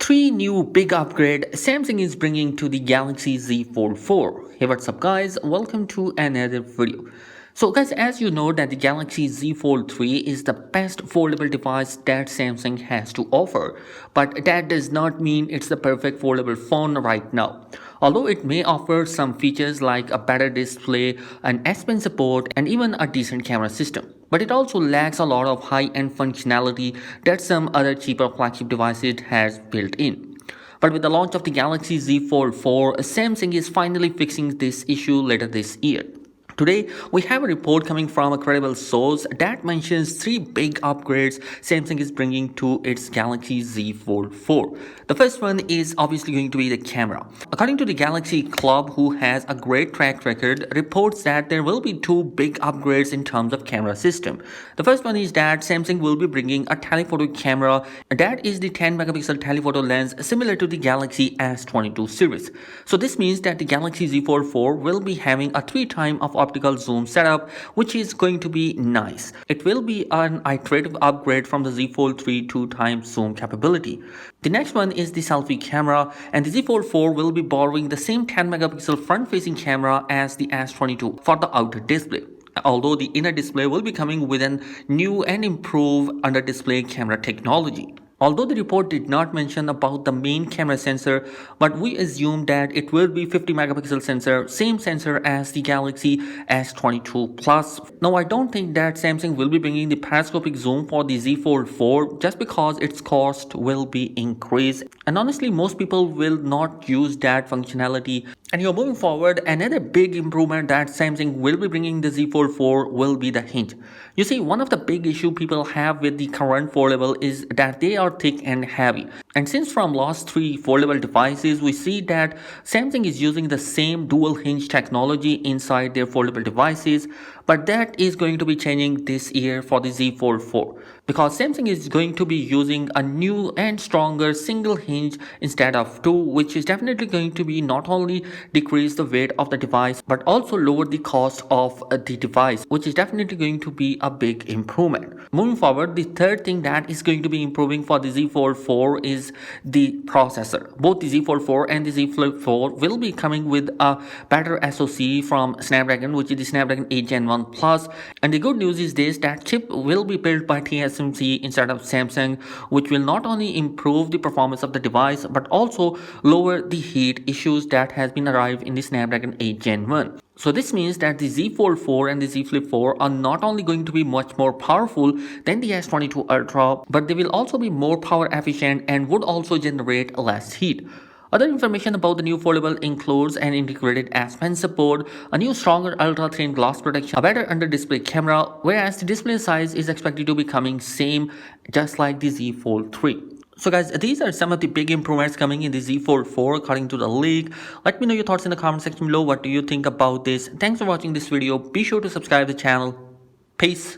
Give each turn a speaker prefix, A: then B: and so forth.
A: Three new big upgrade Samsung is bringing to the Galaxy Z Fold 4. Hey, what's up guys, welcome to another video. So guys, as you know that the Galaxy Z Fold 3 is the best foldable device that Samsung has to offer, but that does not mean it's the perfect foldable phone right now. Although it may offer some features like a better display, an S Pen support and even a decent camera system, but it also lacks a lot of high-end functionality that some other cheaper flagship devices has built in. But with the launch of the Galaxy Z Fold 4, Samsung is finally fixing this issue later this year. Today, we have a report coming from a credible source that mentions three big upgrades Samsung is bringing to its Galaxy Z Fold 4. The first one is obviously going to be the camera. According to the Galaxy Club, who has a great track record, reports that there will be two big upgrades in terms of camera system. The first one is that Samsung will be bringing a telephoto camera that is the 10 megapixel telephoto lens similar to the Galaxy S22 series. So this means that the Galaxy Z Fold 4 will be having a 3x of optical zoom setup, which is going to be nice. It will be an iterative upgrade from the Z Fold 3 2x zoom capability. The next one is the selfie camera, and the Z Fold 4 will be borrowing the same 10 megapixel front facing camera as the S22 for the outer display, although the inner display will be coming with a new and improved under display camera technology. Although the report did not mention about the main camera sensor, but we assume that it will be 50 megapixel sensor, same sensor as the Galaxy S22 Plus. Now I don't think that Samsung will be bringing the periscopic zoom for the Z Fold 4 just because its cost will be increased, and honestly most people will not use that functionality. And you're moving forward, another big improvement that Samsung will be bringing the Z Fold 4 will be the hinge. You see, one of the big issue people have with the current foldable is that they are thick and heavy. And since from last three foldable devices, we see that Samsung is using the same dual hinge technology inside their foldable devices, but that is going to be changing this year for the Z Fold 4 because Samsung is going to be using a new and stronger single hinge instead of two, which is definitely going to be not only decrease the weight of the device but also lower the cost of the device, which is definitely going to be a big improvement. Moving forward, the third thing that is going to be improving for the Z Fold 4 is the processor. Both the Z Fold 4 and the Z Flip 4 will be coming with a better SoC from Snapdragon, which is the Snapdragon 8 Gen 1 Plus. And the good news is this, that chip will be built by TSMC instead of Samsung, which will not only improve the performance of the device but also lower the heat issues that has been arrived in the Snapdragon 8 Gen 1. So this means that the Z Fold 4 and the Z Flip 4 are not only going to be much more powerful than the S22 Ultra, but they will also be more power efficient and would also generate less heat. Other information about the new foldable includes an integrated S Pen support, a new stronger ultra-thin glass protection, a better under-display camera, whereas the display size is expected to be coming same just like the Z Fold 3. So guys, these are some of the big improvements coming in the Z Fold 4 according to the leak. Let me know your thoughts in the comment section below. What do you think about this? Thanks for watching this video. Be sure to subscribe to the channel. Peace.